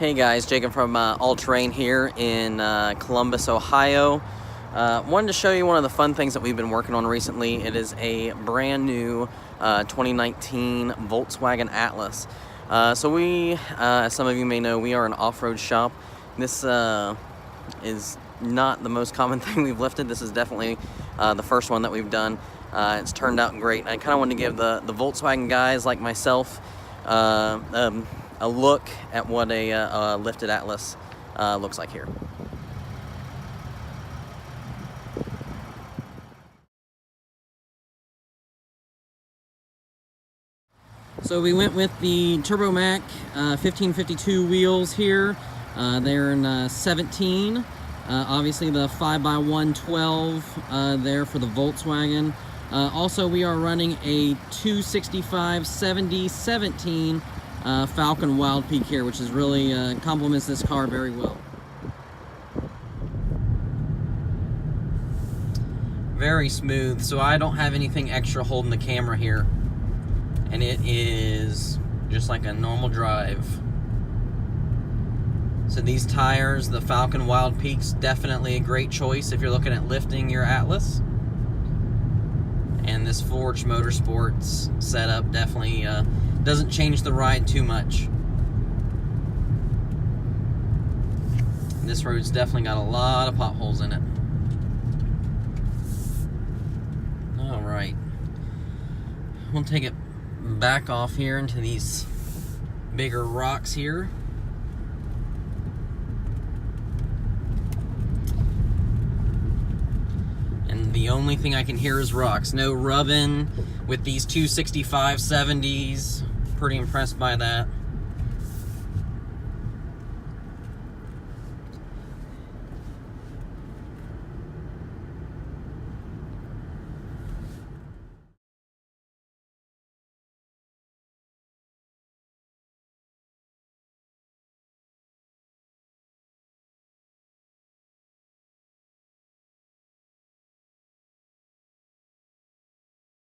Hey guys, Jacob from All Terrain here in Columbus, Ohio. Wanted to show you one of the fun things that we've been working on recently. It is a brand new 2019 Volkswagen Atlas. So we, as some of you may know, we are an off-road shop. This is not the most common thing we've lifted. This is definitely the first one that we've done. It's turned out great. I kind of wanted to give the Volkswagen guys like myself a look at what a lifted Atlas looks like here. So we went with the turbomac 1552 wheels here. They're in 17. Obviously the 5x112 there for the Volkswagen. Also we are running a 265/70/17 Falken Wild Peak here, which is really complements this car very well. Very smooth, so I don't have anything extra holding the camera here, and it is just like a normal drive. So these tires, the Falken Wild Peaks, definitely a great choice if you're looking at lifting your Atlas. And this Forged Motorsports setup definitely doesn't change the ride too much. This road's definitely got a lot of potholes in it. Alright. We'll take it back off here into these bigger rocks here. And the only thing I can hear is rocks. No rubbing with these 265/70s. Pretty impressed by that.